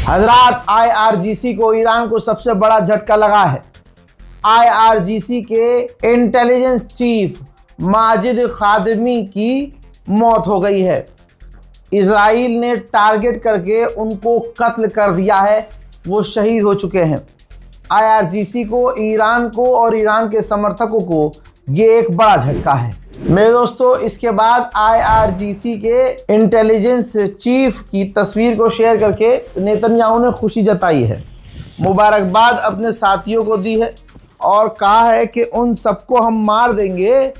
हजरात, IRGC को Iran को सबसे बड़ा झटका लगा है। IRGC के इंटेलिजेंस चीफ माजिद खादिमी की मौत हो गई है। इजराइल ने टारगेट करके उनको कत्ल कर दिया है, वो शहीद हो चुके हैं। IRGC को, ईरान को और ईरान के समर्थकों को ये एक बड़ा झटका है। मेरे दोस्तों, इसके बाद IRGC के इंटेलिजेंस चीफ की तस्वीर को शेयर करके नेतन्याहू ने खुशी जताई है, मुबारकबाद अपने साथियों को दी है और कहा है कि उन सबको हम मार देंगे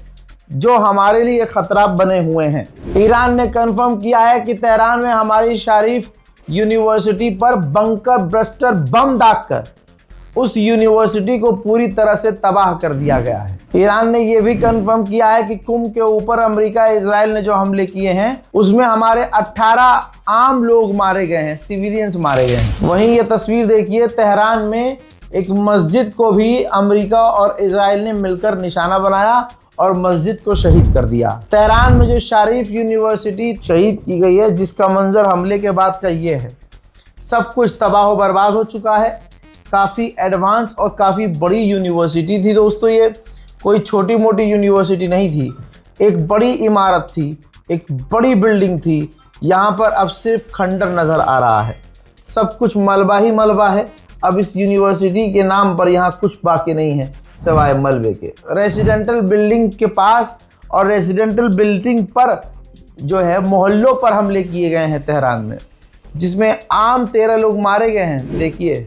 जो हमारे लिए खतरा बने हुए हैं। ईरान ने कंफर्म किया है कि तेहरान में हमारी शरीफ यूनिवर्सिटी पर बंकर बस्टर बम दागकर उस यूनिवर्सिटी को पूरी तरह से तबाह कर दिया गया है। ईरान ने यह भी कंफर्म किया है कि कुम के ऊपर अमेरिका इजराइल ने जो हमले किए हैं उसमें हमारे 18 आम लोग मारे गए हैं, सिविलियंस मारे गए हैं। वहीं ये तस्वीर देखिए, तेहरान में एक मस्जिद को भी अमेरिका और इजराइल ने मिलकर निशाना बनाया और मस्जिद को शहीद कर दिया। तेहरान में जो शरीफ यूनिवर्सिटी शहीद की गई है, जिसका मंजर हमले के बाद का ये है। सब कुछ तबाह बर्बाद हो चुका है। काफ़ी एडवांस और काफ़ी बड़ी यूनिवर्सिटी थी दोस्तों, ये कोई छोटी मोटी यूनिवर्सिटी नहीं थी, एक बड़ी इमारत थी, एक बड़ी बिल्डिंग थी। यहाँ पर अब सिर्फ खंडर नज़र आ रहा है, सब कुछ मलबा ही मलबा है। अब इस यूनिवर्सिटी के नाम पर यहाँ कुछ बाकी नहीं है सिवाय मलबे के। रेजिडेंटल बिल्डिंग के पास और रेजिडेंटल बिल्डिंग पर जो है मोहल्लों पर हमले किए गए हैं तेहरान में, जिसमें आम 13 लोग मारे गए हैं। देखिए,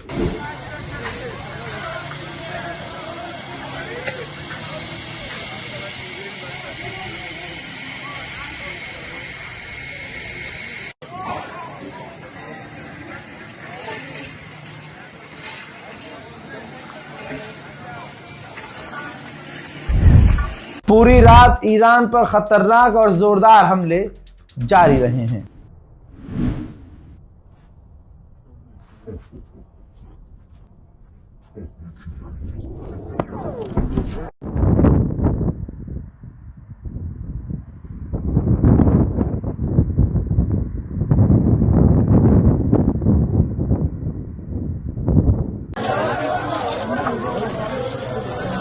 पूरी रात ईरान पर खतरनाक और जोरदार हमले जारी रहे हैं।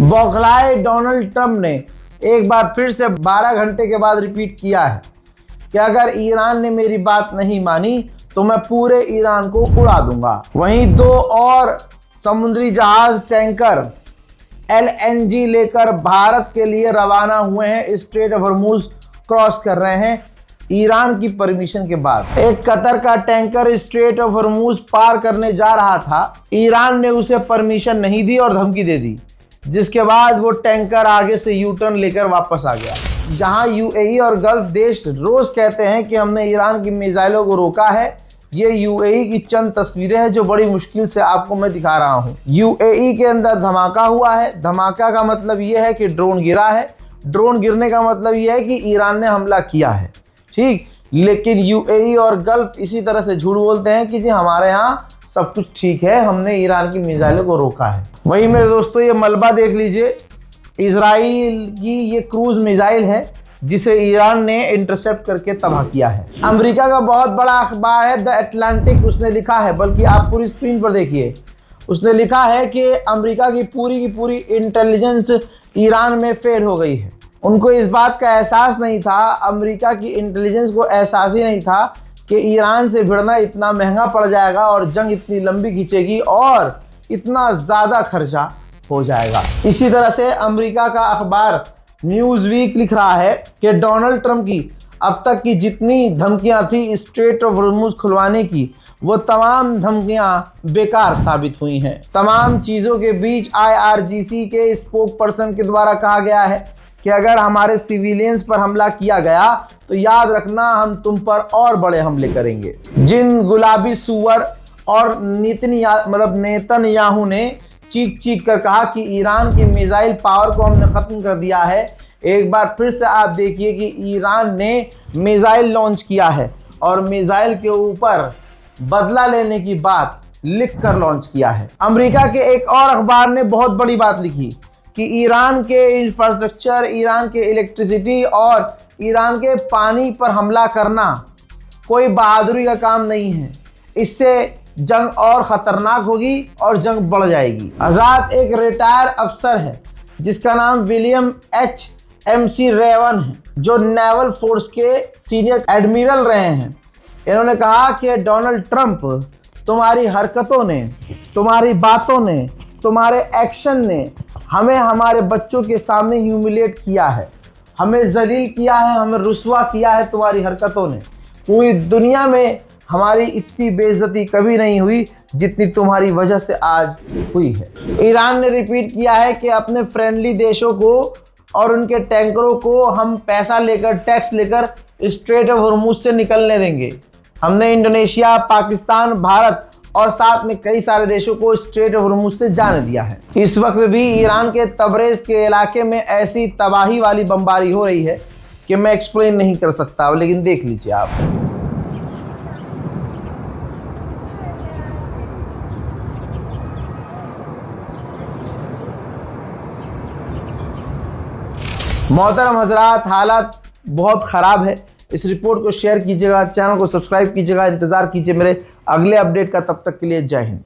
बौखलाए डोनाल्ड ट्रंप ने एक बार फिर से 12 घंटे के बाद रिपीट किया है कि अगर ईरान ने मेरी बात नहीं मानी तो मैं पूरे ईरान को उड़ा दूंगा। वहीं 2 और समुद्री जहाज टैंकर LNG लेकर भारत के लिए रवाना हुए हैं। स्ट्रेट ऑफ हॉर्मुज क्रॉस कर रहे हैं ईरान की परमिशन के बाद। एक कतर का टैंकर स्ट्रेट ऑफ हॉर्मुज पार करने जा रहा था, ईरान ने उसे परमिशन नहीं दी और धमकी दे दी, जिसके बाद वो टैंकर आगे से यू टर्न लेकर वापस आ गया। जहां UAE और गल्फ देश रोज कहते हैं कि हमने ईरान की मिसाइलों को रोका है, ये UAE की चंद तस्वीरें हैं जो बड़ी मुश्किल से आपको मैं दिखा रहा हूं। UAE के अंदर धमाका हुआ है। धमाका का मतलब ये है कि ड्रोन गिरा है। ड्रोन गिरने का मतलब ये है कि ईरान ने हमला किया है, ठीक। लेकिन UAE और गल्फ इसी तरह से झूठ बोलते हैं कि जी हमारे यहाँ सब कुछ ठीक है, हमने ईरान की मिसाइलों को रोका है। वही मेरे दोस्तों, ये मलबा देख लीजिए, इजराइल की ये क्रूज मिसाइल है जिसे ईरान ने इंटरसेप्ट करके तबाह किया है। अमेरिका का बहुत बड़ा अखबार है द अटलांटिक, उसने लिखा है, बल्कि आप पूरी स्क्रीन पर देखिए, उसने लिखा है कि अमेरिका की पूरी इंटेलिजेंस ईरान में फेल हो गई है। उनको इस बात का एहसास नहीं था, अमेरिका की इंटेलिजेंस को एहसास ही नहीं था कि ईरान से भिड़ना इतना महंगा पड़ जाएगा और जंग इतनी लंबी खींचेगी और इतना ज़्यादा खर्चा हो जाएगा। इसी तरह से अमेरिका का अखबार न्यूज़ वीक लिख रहा है कि डोनाल्ड ट्रंप की अब तक की जितनी धमकियां थी स्ट्रेट ऑफ हॉर्मुज खुलवाने की, वो तमाम धमकियां बेकार साबित हुई हैं। तमाम चीज़ों के बीच IRGC के स्पोक पर्सन के द्वारा कहा गया है कि अगर हमारे सिविलियंस पर हमला किया गया तो याद रखना हम तुम पर और बड़े हमले करेंगे। जिन गुलाबी सुअर और नेतन्याहू ने चीख चीख कर कहा कि ईरान की मिसाइल पावर को हमने ख़त्म कर दिया है। एक बार फिर से आप देखिए कि ईरान ने मिसाइल लॉन्च किया है और मिसाइल के ऊपर बदला लेने की बात लिख कर लॉन्च किया है। अमेरिका के एक और अखबार ने बहुत बड़ी बात लिखी कि ईरान के इंफ्रास्ट्रक्चर, ईरान के इलेक्ट्रिसिटी और ईरान के पानी पर हमला करना कोई बहादुरी का काम नहीं है। इससे जंग और ख़तरनाक होगी और जंग बढ़ जाएगी। आज़ाद एक रिटायर अफसर है जिसका नाम विलियम HMC रेवन है, जो नेवल फोर्स के सीनियर एडमिरल रहे हैं। इन्होंने कहा कि डोनाल्ड ट्रंप, तुम्हारी हरकतों ने, तुम्हारी बातों ने, तुम्हारे एक्शन ने हमें हमारे बच्चों के सामने ह्यूमिलेट किया है, हमें जलील किया है, हमें रुस्वा किया है तुम्हारी हरकतों ने। पूरी दुनिया में हमारी इतनी बेइज्जती कभी नहीं हुई जितनी तुम्हारी वजह से आज हुई है। ईरान ने रिपीट किया है कि अपने फ्रेंडली देशों को और उनके टैंकरों को हम पैसा लेकर, टैक्स लेकर स्ट्रेट ऑफ हॉर्मुज से निकलने देंगे। हमने इंडोनेशिया, पाकिस्तान, भारत और साथ में कई सारे देशों को स्ट्रेट ऑफ हॉर्मुज से जाने दिया है। इस वक्त भी ईरान के तबरेज़ के इलाके में ऐसी तबाही वाली बमबारी हो रही है कि मैं एक्सप्लेन नहीं कर सकता, लेकिन देख लीजिए आप। मोहतरम हजरात, हालात बहुत ख़राब है। इस रिपोर्ट को शेयर कीजिएगा, चैनल को सब्सक्राइब कीजिएगा, इंतज़ार कीजिए मेरे अगले अपडेट का। तब तक के लिए जय हिंद।